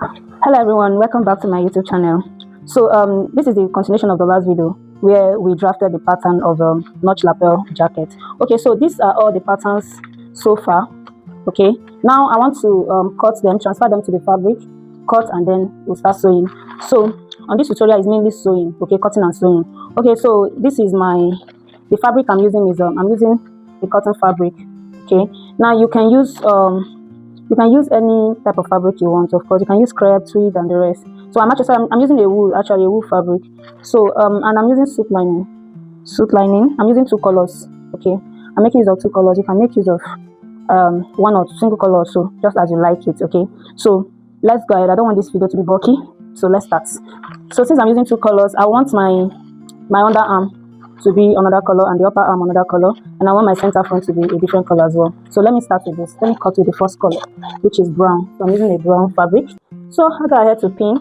Hello everyone, welcome back to my YouTube channel. So this is the continuation of the last video where we drafted the pattern of a notch lapel jacket. Okay, so these are all the patterns so far. Okay, now I want to cut them, transfer them to the fabric, cut, and then we'll start sewing. So on this tutorial is mainly sewing, okay, cutting and sewing. Okay, so this is the fabric I'm using is I'm using a cotton fabric. Okay, now you can use any type of fabric you want. Of course, you can use crepe, tweed, and the rest. So I'm using a wool fabric. So and I'm using suit lining. I'm using two colors. Okay, I'm making use of two colors. You can make use of one or single color, so just as you like it. Okay, so let's go ahead. I don't want this video to be bulky, so let's start. So since I'm using two colors, I want my underarm to be another color and the upper arm another color, and I want my center front to be a different color as well. So let me start with this. Let me cut with the first color, which is brown. So I'm using a brown fabric. So I go ahead to pin.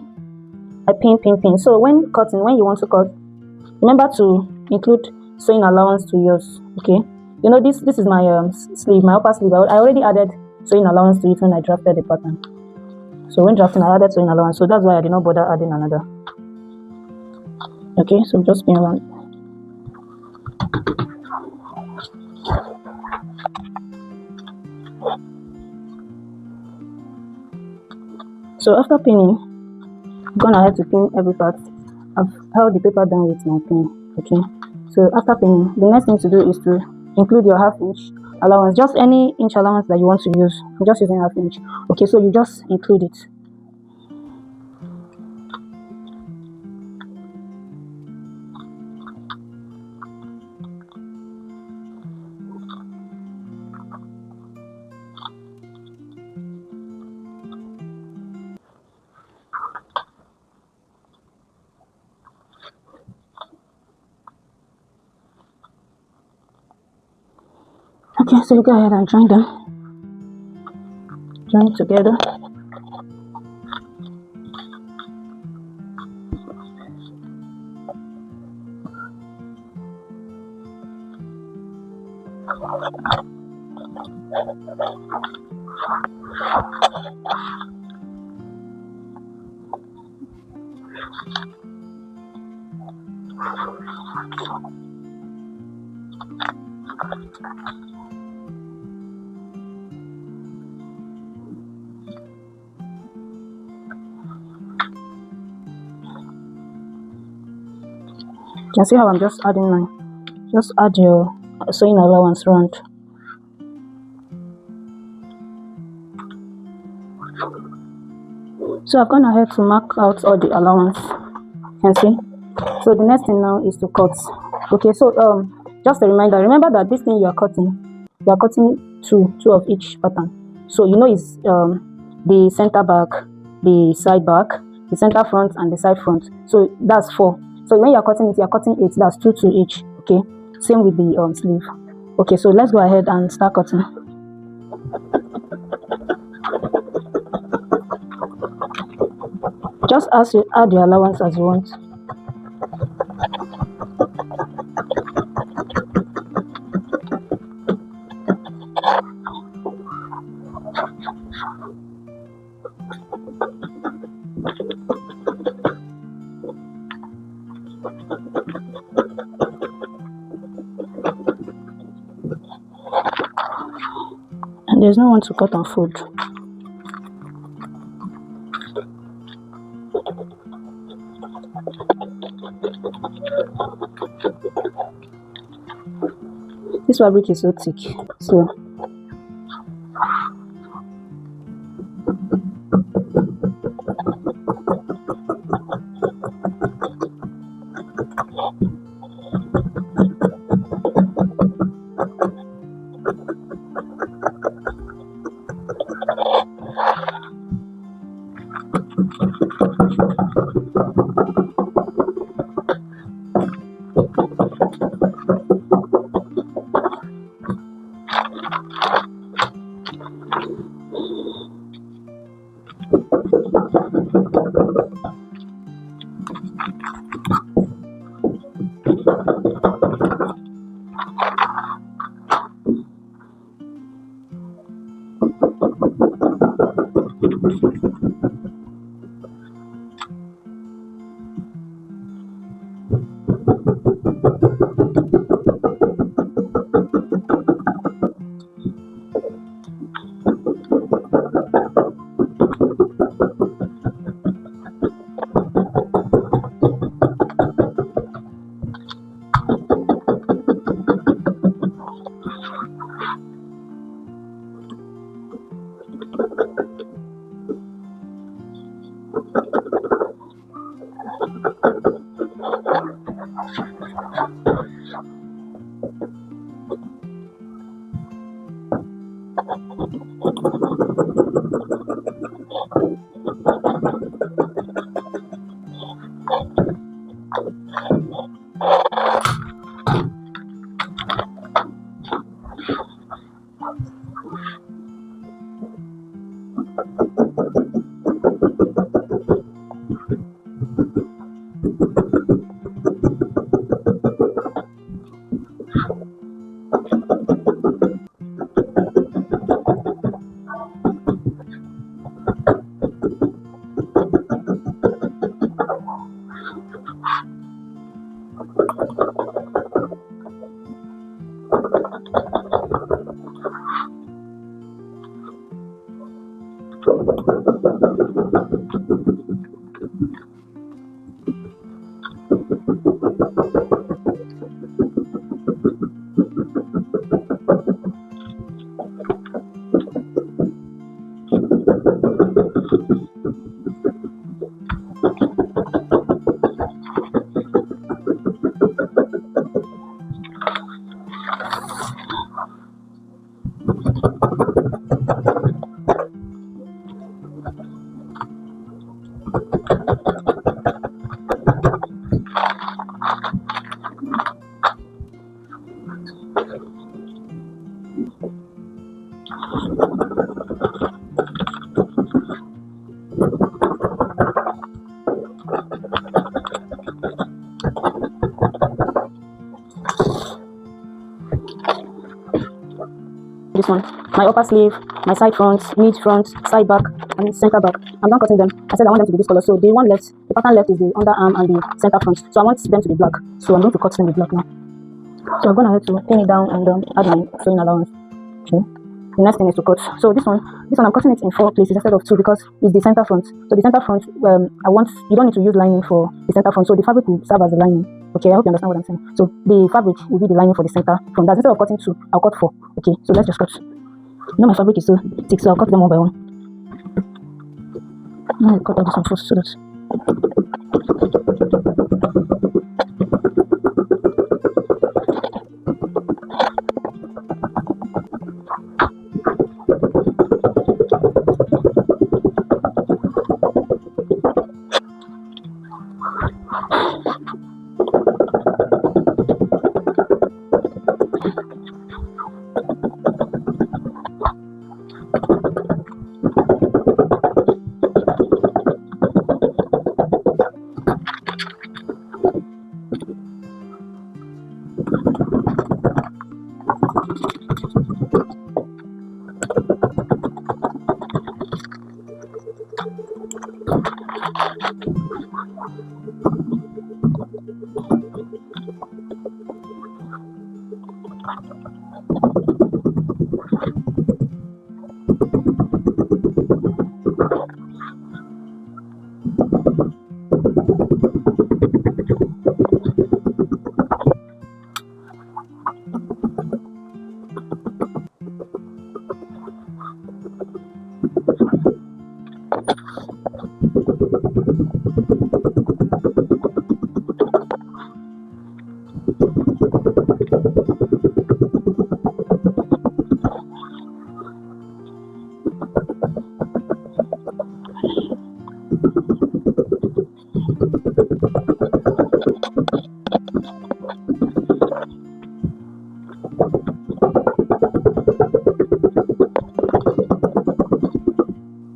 I pin. So when cutting, when you want to cut, remember to include sewing allowance to yours. Okay, you know this is my sleeve, my upper sleeve. I already added sewing allowance to it when I drafted the pattern. So when drafting, I added sewing allowance, so that's why I did not bother adding another. Okay, so just pin one. So after pinning, I'm gonna have to pin every part. I've held the paper down with my pin. Okay, so after pinning, the next thing to do is to include your half-inch allowance, just any inch allowance that you want to use. I'm just using half-inch. Okay, so you just include it. Okay, so you go ahead and join them. Join together. You can see how I'm just adding mine. Just add your sewing allowance round. So I've gone ahead to mark out all the allowance. You can see. So the next thing now is to cut. Okay, so just a reminder, remember that this thing you are cutting two of each pattern. So you know it's the center back, the side back, the center front, and the side front. So that's 4. So when you are cutting it, you are cutting 8. That's 2 to each. Okay, same with the sleeve. Okay, so let's go ahead and start cutting. Just add your allowance as you want. And there's no one to cut and fold. This fabric is so thick, so This one, my upper sleeve, my side front, mid front, side back, and center back. I'm not cutting them. I said I want them to be this color. So the one left, the pattern left is the underarm and the center front. So I want them to be black. So I'm going to cut them with black now. So I'm going to have to pin it down and add my sewing allowance. Okay. The next thing is to cut. So this one I'm cutting it in 4 places instead of 2 because it's the center front. So the center front, you don't need to use lining for the center front. So the fabric will serve as the lining. Okay, I hope you understand what I'm saying. So the fabric will be the lining for the center front. That instead of cutting 2, I'll cut 4. Okay, so let's just cut. You know my fabric is so thick, so I'll cut them one by one. I'm going to cut out this one first so that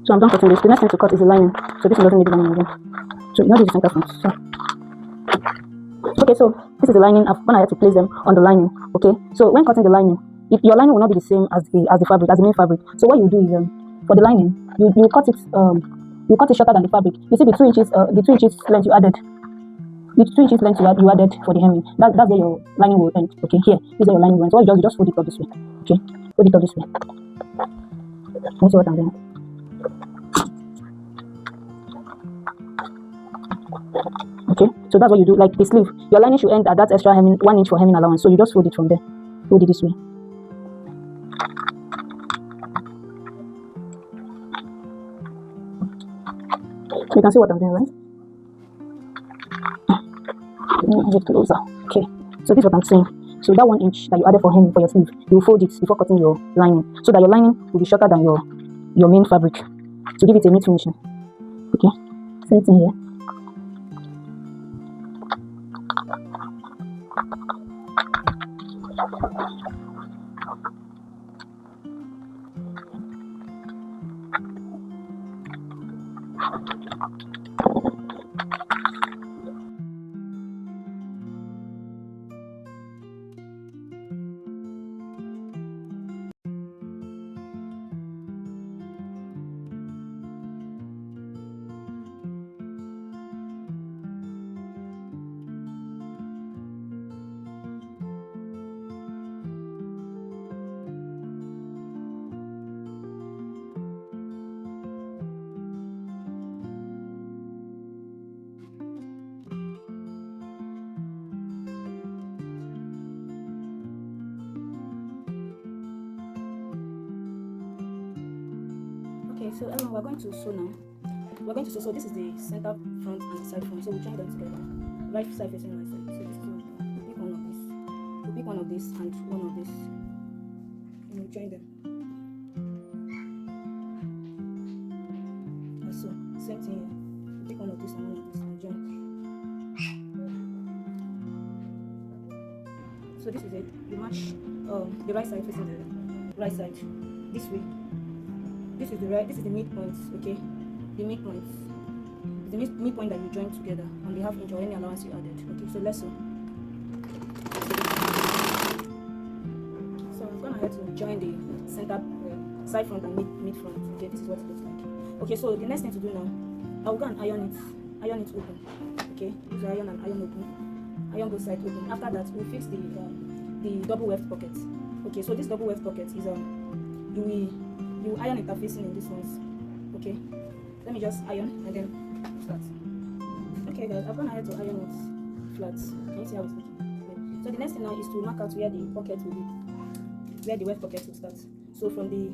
so I'm done cutting this. The next thing to cut is the lining. So this one doesn't need lining again. So you know this is the center front. So okay, so this is the lining. When I have to place them on the lining. Okay, so when cutting the lining, if your lining will not be the same as the fabric, as the main fabric. So what you do is for the lining, you cut it shorter than the fabric. You see the 2 inches length you added. The 2 inches length you added for the hemming. That's where your lining will end. Okay, here is where your lining will end. So what you just fold it up this way. Okay, fold it up this way. Let me see what I'm doing. Okay, so that's what you do. Like the sleeve, your lining should end at that extra hemming, 1 inch for hemming allowance. So you just fold it from there. Fold it this way. So you can see what I'm doing, right? Get closer. Okay. So this is what I'm saying. So that 1 inch that you added for hem for your sleeve, you will fold it before cutting your lining, so that your lining will be shorter than your main fabric to give it a neat finishing. Okay. Same thing here. Okay, so we're going to sew now. We're going to sew. So this is the center front and the side front. So we join them together. Right side facing right side. So this is what we pick one of this. We pick one of this and one of this. And we join them. And so same thing here. We pick one of this and one of this and join. So this is it. We match the right side facing the right side this way. This is the midpoint, okay? The midpoint. The midpoint that you join together on the 1/2 inch or any allowance you added. Okay, so let's sew. So I'm gonna have to join the center side front and mid front. Okay, this is what it looks like. Okay, so the next thing to do now, I'll go and iron it open. Okay, use iron and iron open. Iron both sides open. After that, we'll fix the double weft pocket. Okay, so this double weft pocket is you iron interfacing in this ones. Okay, let me just iron and then start. Okay guys, I've gone ahead to iron it flat. Can you see how it's looking? Okay. So the next thing now is to mark out where the pocket will be, where the weft pocket will start. So from the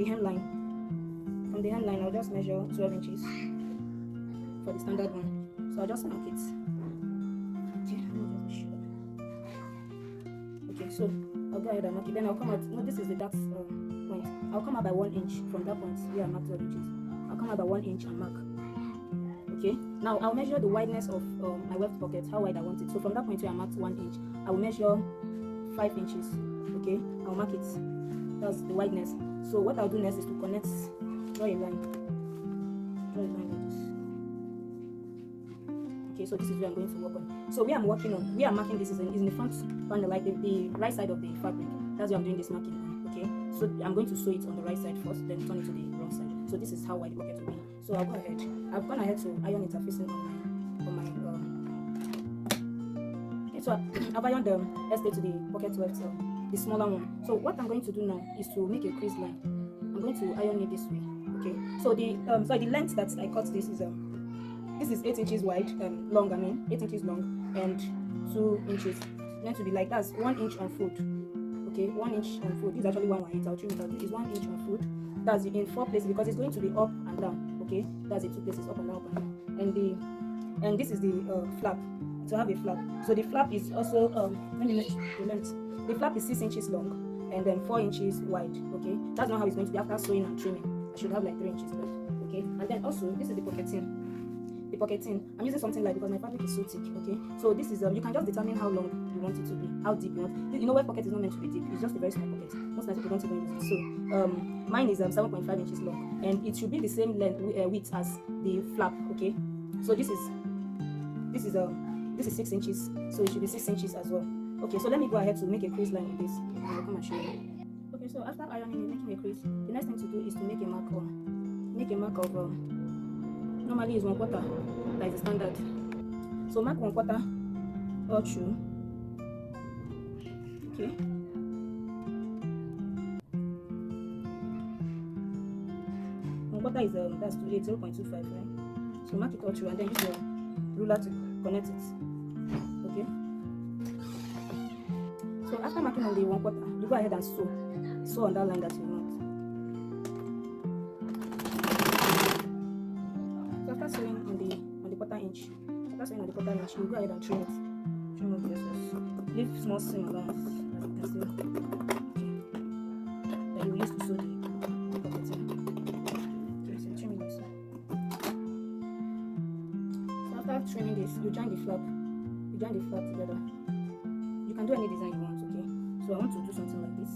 hemline, I'll just measure 12 inches for the standard one. So I'll just mark it. Okay, let me just show. Okay, so I'll go ahead and mark it. Then I'll come out. No, this is the dark point. I'll come out by 1 inch from that point where I marked 12 inches. I'll come out by 1 inch and mark. Okay, now I'll measure the wideness of my weft pocket, how wide I want it. So from that point where I marked 1 inch, I will measure 5 inches. Okay, I'll mark it. That's the wideness. So what I'll do next is to connect, draw a line like this. Okay, so this is where I'm going to work on. So where I'm marking this is in the front panel, like the right side of the fabric. That's where I'm doing this marking on. Okay, so I'm going to sew it on the right side first, then turn it to the wrong side. So this is how wide the pocket will be. So I'll go ahead. I've gone ahead to iron interfacing on my okay, so I've ironed the estate to the pocket weft, the smaller one. So what I'm going to do now is to make a crease line. I'm going to iron it this way. Okay, so the length that I cut this is 8 inches wide, long. I mean 8 inches long and 2 inches. It's meant to be like that's 1 inch on fold. Okay, 1 inch on fold. This is actually 1/8. I'll trim it out. It's 1 inch on fold. That's in 4 places because it's going to be up and down. Okay, that's in 2 places, up and down, up and down. And this is the flap. To have a flap. So the flap is also let me measure the length. The flap is 6 inches long and then 4 inches wide. Okay, that's not how it's going to be after sewing and trimming. I should have like 3 inches left. Okay, and then also this is the pocketing. The pocketing, I'm using something like because my fabric is so thick. Okay, so this is you can just determine how long you want it to be, how deep you want. You know, weft pocket is not meant to be deep. It's just a very small pocket. Most times people don't even use it. So mine is 7.5 inches long, and it should be the same length width as the flap. Okay, so this is 6 inches, so it should be 6 inches as well. Okay, so let me go ahead to make a crease line with this, and I'll come and show you. Okay, so after ironing and making a crease, the next thing to do is to make a mark of normally is 1/4, like the standard. So mark 1/4 all through. Okay. One-quarter is that's 0.25, right? So mark it all through and then use your ruler to connect it. Okay. So after marking on the 1/4, you go ahead and sew on that line that you want. So sewing on the quarter inch, you go go ahead and trim it. Trim off the excess. Leave small seam allowance, as you can see. Okay. That you will use to sew the pocketing. Okay, so trim this. So after trimming this, you join the flap. You join the flap together. You can do any design you want. Okay. So I want to do something like this,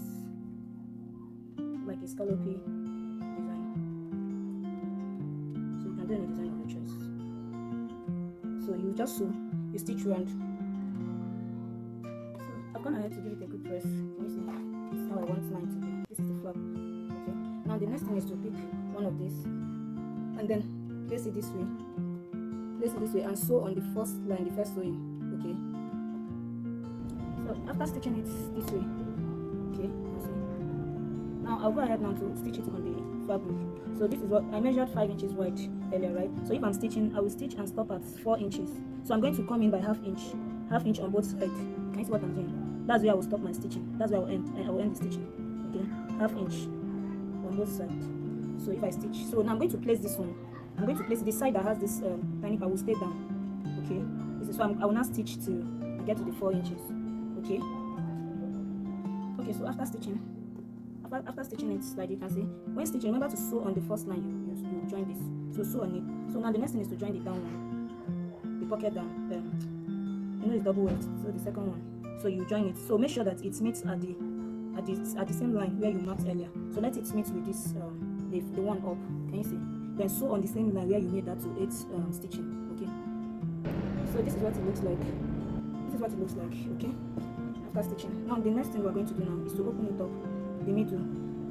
like a scallopy design. So you can do any design of your choice. So you just sew, you stitch round. So I've gone ahead to give it a good press. Can you see? This is how I want mine to be. This is the flap. Okay. Now the next thing is to pick one of these and then place it this way. Place it this way and sew on the first line, the first sewing. Okay. So after stitching it this way, okay, you see. Now I'll go ahead now to stitch it on the fabric. So this is what I measured 5 inches wide earlier, right? So if I'm stitching, I will stitch and stop at 4 inches. So I'm going to come in by half inch on both sides. Can you see what I'm doing? That's where I will stop my stitching. That's where I will end the stitching. Okay, half inch on both sides. So if I stitch, so now I'm going to place this one. I'm going to place the side that has this tiny part will stay down. Okay, this is so I will now stitch to get to the 4 inches. Okay. Okay, so after stitching it, like you can see, when stitching, remember to sew on the first line. You join this. So sew on it. So now the next thing is to join the down one, the pocket down. You know it's double weight. So the second one. So you join it. So make sure that it meets at the same line where you marked earlier. So let it meet with this the one up. Can you see? Then sew on the same line where you made that to 8 stitching. Okay. So this is what it looks like. Okay. After stitching. Now the next thing we're going to do now is to open it up, the middle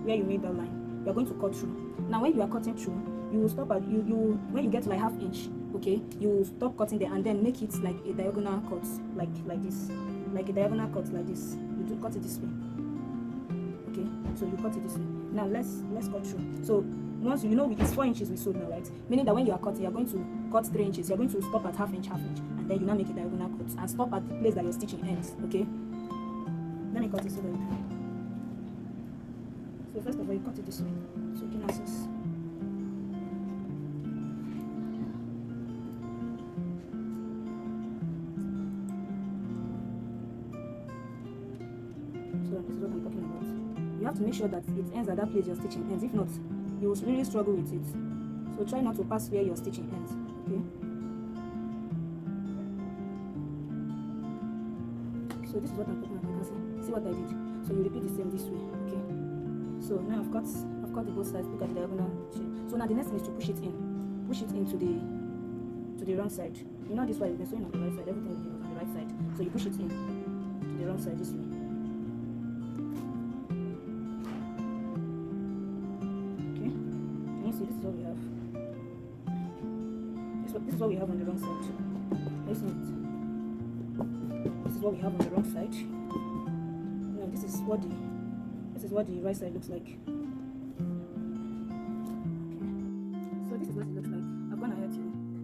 where you made that line. You're going to cut through. Now when you are cutting through, you will stop at when you get to like half inch, okay, you will stop cutting there and then make it like a diagonal cut, like this, like a diagonal cut like this. You do cut it this way. Okay, so you cut it this way. Now let's cut through. So once you know it's 4 inches we sewed now, right? Meaning that when you are cutting, you're going to cut 3 inches. You're going to stop at half inch, and then you now make a diagonal cut and stop at the place that your stitching ends. Okay. Let me cut it so that you can. So first of all, you cut it this way. So you can access. So this is what I'm talking about. You have to make sure that it ends at that place your stitching ends. If not, you will really struggle with it. So try not to pass where your stitching ends. Okay. So this is what I'm talking about. You can see what I did. So you repeat the same this way. Okay. So now I've cut the both sides. Look at the diagonal shape. So now the next thing is to push it into the wrong side. You know this way you've been sewing on the right side. Everything is on the right side. So you push it in to the wrong side this way. Okay. Can you see this is what we have? This is what we have on the wrong side. Listen it. This is what we have on the wrong side. Now this is what the right side looks like. Okay. So this is what it looks like. I've gone ahead to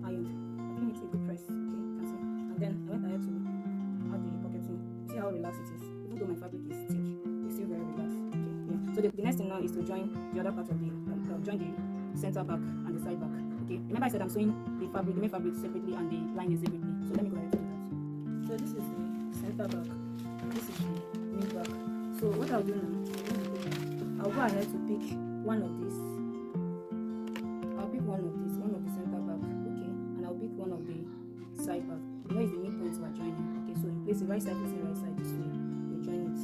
iron. I'm giving it a good press. Okay, you can see. And then I went ahead to add the pocketing. See how relaxed it is. Even though my fabric is thick, it's still very relaxed. Okay. Yeah. So the next thing now is to join the other part of the join the center back and the side back. Okay. Remember I said I'm sewing the main fabric separately and the line is separately. So let me go ahead and do that. So this is the center back. This is the mid back. So what I'll do now, I'll go ahead to pick one of these. I'll pick one of the center back, okay, and I'll pick one of the side back. You know it's the midpoint we're joining. Okay, so you place the right side facing right side this way. You join it.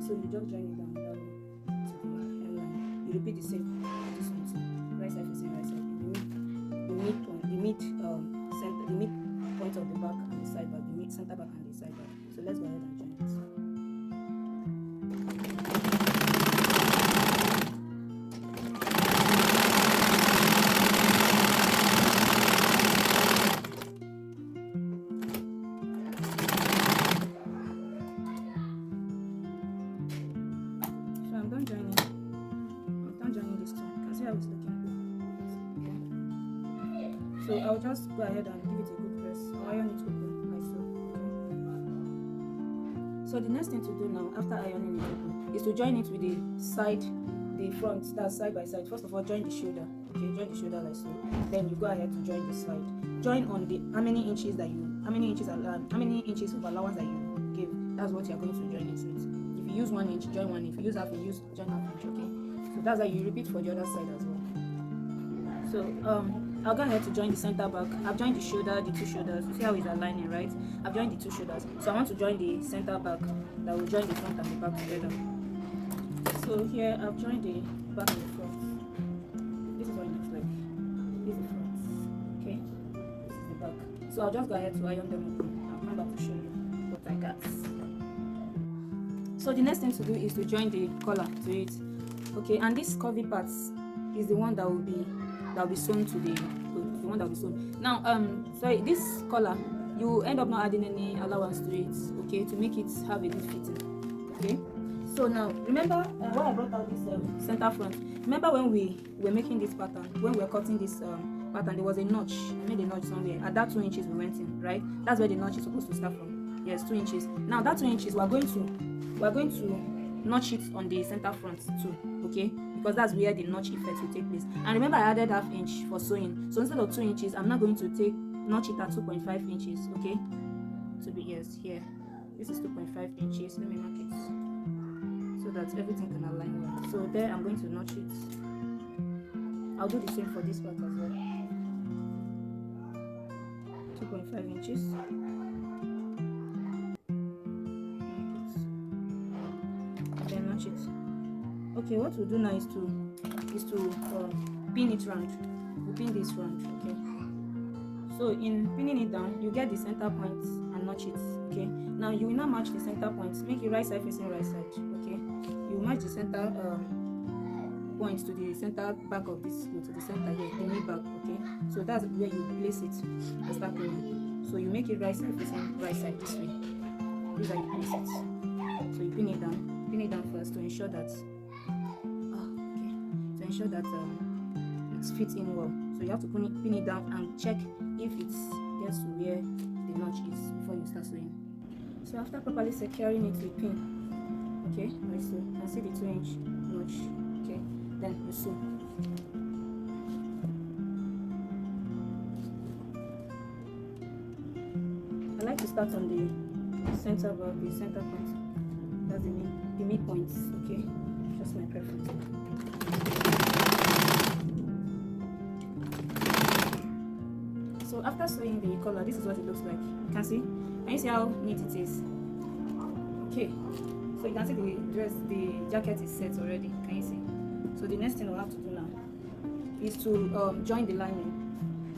So you just join it down to the hemline. You repeat the same this one too. Right side facing right side. The mid point of the back and the side back, the center back and the side back. So let's go ahead and join it. So I'm done joining this too. You can see how it's looking. So I'll just go ahead and give it a good press. I'll iron it open like so. Okay. So the next thing to do now, after ironing it open, is to join it with the side the front, that's side by side. First of all, join the shoulder. Okay, join the shoulder like so. Then you go ahead to join the side. Join on the how many inches of allowance that you give. That's what you're going to join it with. If you use 1 inch, join 1. If you use half inch, join half inch. Okay, so that's how you repeat for the other side as well. So I'll go ahead to join the center back. I've joined the shoulder, the 2 shoulders. You see how it's aligning, right? I've joined the 2 shoulders. So I want to join the center back that will join the front and the back together. So here I've joined the back and the front. This is what it looks like. This is the front. Okay, this is the back. So I'll just go ahead to iron them open. I'll come back to show you what I got. So the next thing to do is to join the collar to it. Okay, and this curvy part is the one that will be sewn to the one that will be sewn. Now sorry, this collar you end up not adding any allowance to it, okay, to make it have a good fitting. Okay, so now remember when I brought out this center front, remember when we were making this pattern, when we were cutting this pattern, there was a notch. I made a notch somewhere. At that 2 inches we went in, right? That's where the notch is supposed to start from. Yes, 2 inches. Now that 2 inches we're going to notch it on the center front too, okay, because that's where the notch effect will take place. And remember I added ½ inch for sewing, so instead of 2 inches I'm not going to notch it at 2.5 inches, okay, to be here. This is 2.5 inches. Let me mark it so that everything can align well. So there I'm going to notch it. I'll do the same for this part as well. 2.5 inches. It. Okay, what we'll do now is to pin it round. We'll pin this round. Okay, so in pinning it down you get the center point and notch it. Okay, now you will now match the center points. Make it right side facing right side. Okay, you match the center points to the center back of this, to the center here, the mid back. Okay, so that's where you place it and start pinning. So you make it right side facing right side this way. This is how you place it. So you pin it down. Pin it down first to ensure that it fits in well. So you have to pin it down and check if it gets to where the notch is before you start sewing. So after properly securing it with pin, okay, like so, you can see the 2 inch notch. Okay, then you sew. I like to start on the center back, the center point. That's the midpoints, okay? Just my preference. So after sewing the collar, this is what it looks like. You can see? Can you see how neat it is? Okay. So you can see the jacket is set already. Can you see? So the next thing we'll have to do now is to join the lining.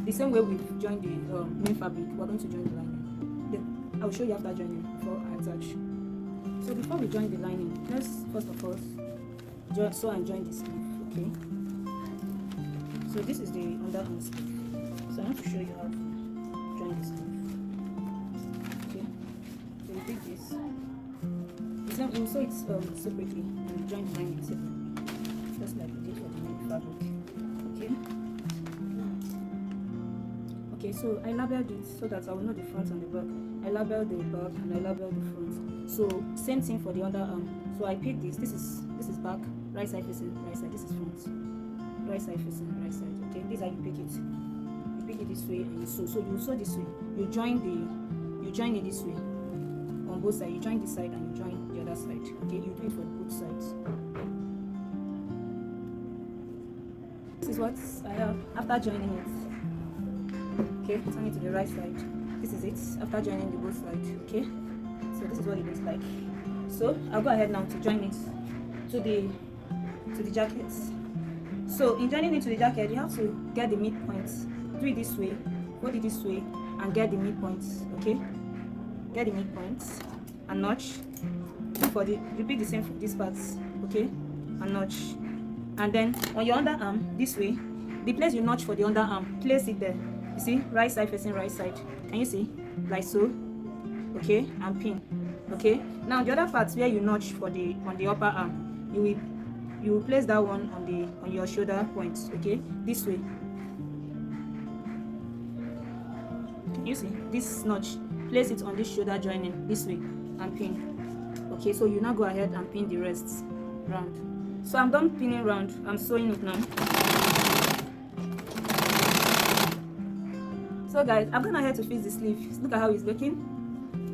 The same way we've joined the main fabric, we're going to join the lining. Then I will show you after joining before I attach. So before we join the lining, let's first of all sew and join the sleeve, okay? So this is the underarm sleeve. So I want to show you how to join the sleeve. Okay. So you take this. You sew it separately and join the lining separately, just like we did for the main fabric. Okay. Okay. So I labeled it so that I will know the front and the back. I labeled the back and I labeled the front. So same thing for the underarm. So I pick this. This is back, right side facing right side. This is front, right side facing right side. Okay, this is how you pick it. You pick it this way and you sew. So you sew this way. You join it this way on both sides. You join this side and you join the other side. Okay, you do it for both sides. This is what I have after joining it. Okay, turn it to the right side. This is it after joining the both sides. Okay, so this is what it looks like. So I'll go ahead now to join it to the jacket. So in joining it to the jacket, you have to get the midpoints. Do it this way, hold it this way, and get the midpoints. Okay, get the midpoints and notch. Repeat the same for these parts. Okay, and notch. And then on your underarm, this way, the place you notch for the underarm, place it there. You see, right side facing right side. Can you see? Like so. Okay, and pin. Okay. Now the other parts where you notch on the upper arm, you will place that one on your shoulder points. Okay, this way. Can you see this notch? Place it on this shoulder joining this way and pin. Okay, so you now go ahead and pin the rest round. So I'm done pinning round. I'm sewing it now. So guys, I've gone ahead to fix the sleeve. Look at how it's looking.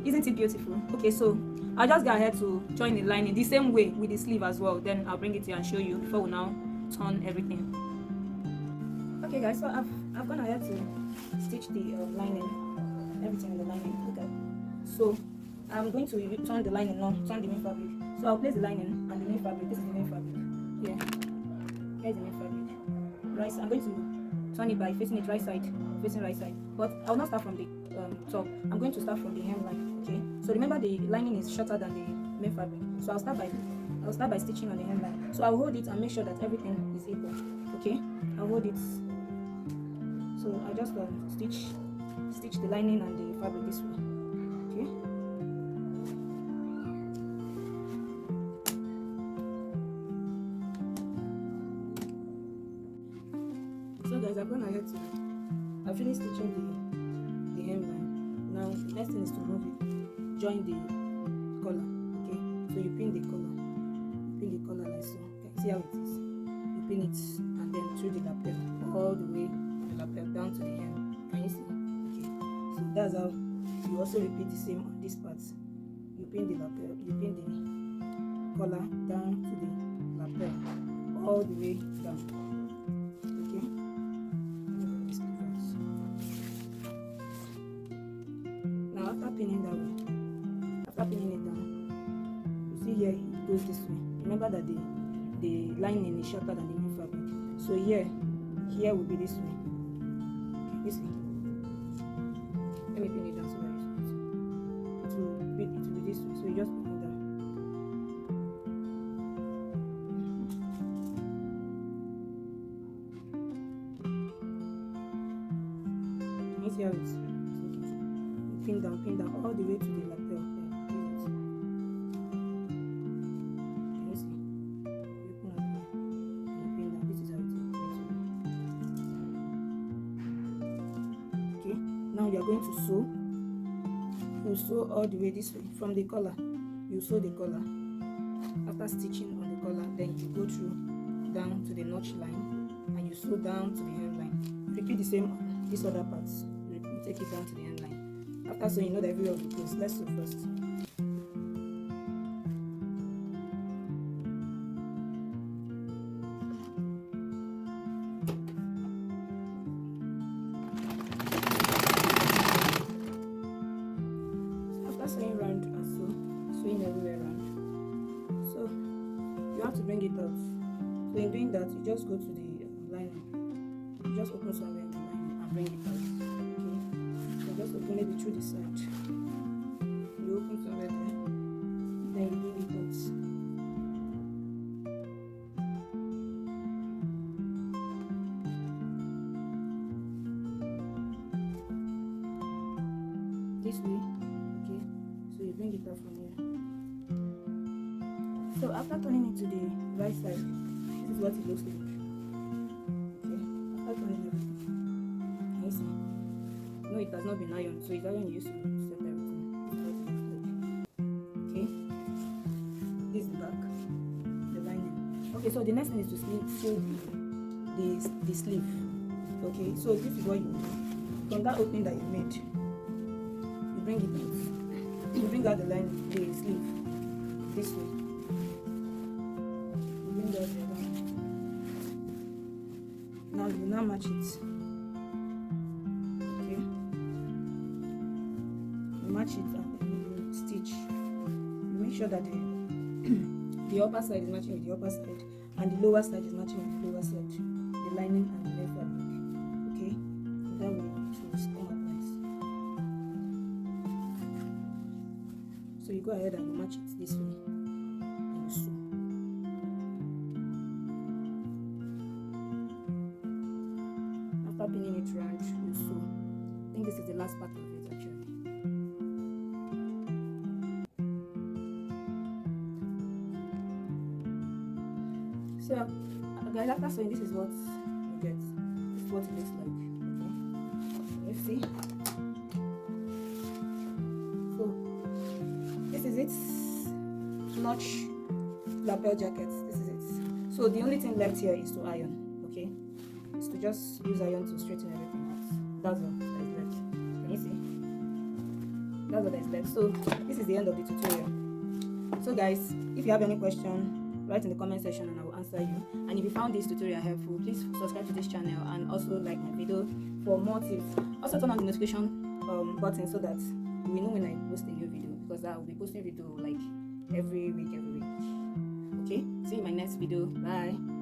Isn't it beautiful? Okay, so I'll just go ahead to join the lining the same way with the sleeve as well. Then I'll bring it to you and show you before we now turn everything. Okay guys, so I've gone ahead to stitch the lining, everything in the lining. Okay, so I'm going to turn the lining now, turn the main fabric. So I'll place the lining and the main fabric. This is the main fabric. Here, here's the main fabric. Right, so I'm going to turn it by facing it right side, facing right side. But I'll not start from the top. I'm going to start from the hemline. Okay, so remember the lining is shorter than the main fabric. So I'll start by stitching on the hemline. So I'll hold it and make sure that everything is equal. Okay, I'll hold it. So I'll just stitch the lining and the fabric this way. Okay. So guys, I've gone ahead to I've finished stitching the hemline. Now the next thing is to move it, join the collar. Okay, so you pin the collar like so. Okay, see how it is. You pin it and then through the lapel all the way the lapel down to the hem. Can you see? Okay, so that's how you also repeat the same on this part. You pin the lapel, you pin the collar down to the lapel all the way down. Okay. Now after pinning that way, after pinning it down, you see here it goes this way. Remember that the lining is shorter than the main fabric. So here will be this way. Okay, you see. Let me pin it down so that it will be this way. So you just pin it down. You see how it's pin down all the way to the lapel. Can you see? You pin up here and you pin down. This is how it is. Okay. Now you are going to sew. You sew all the way this way from the collar. You sew the collar. After stitching on the collar, then you go through down to the notch line and you sew down to the hemline. Repeat the same on these other parts. You take it down to the hemline. After sewing, you know that everywhere will be closed. Let's sew first. Sewing round and sewing everywhere round. So you have to bring it out. So in doing that, you just go to the lining. You just open somewhere in the lining and bring it out. Okay. So just open maybe through the side. You open somewhere there. Then you bring it out. This way. So you bring it up from here. So after turning it to the right side, this is what it looks like. Okay, after turning everything, can you see? No, it has not been ironed, so it's iron used to set everything. This is what it looks like. Okay, this is the back, the lining. Okay, so the next thing is to sew the sleeve. Okay, so this is what you do. From that opening that you made, you bring it out. You bring out the line, the sleeve, this way. You bring out the other one. Now you now match it. Okay. You match it and then you stitch. You make sure that the upper side is matching with the upper side and the lower side is matching with the lower side. The lining and the main fabric. Okay. And that way it will come out nice. So you go ahead and you match it this way and you sew. After pinning it round, you sew. I think this is the last part of it actually. So guys, after sewing, this is what you get. This is what it looks like. Okay. Let's see. This is it. Notch lapel jacket. This is it. So the only thing left here is to iron. Okay, is to just use iron to straighten everything out. That's all that is left. Can you see? That's all that is left. So this is the end of the tutorial. So guys, if you have any question, write in the comment section and I will answer you. And if you found this tutorial helpful, please subscribe to this channel and also like my video for more tips. Also turn on the notification button so that you will know when I post a new video, because I will be posting video like every week. Okay, see you in my next video. Bye.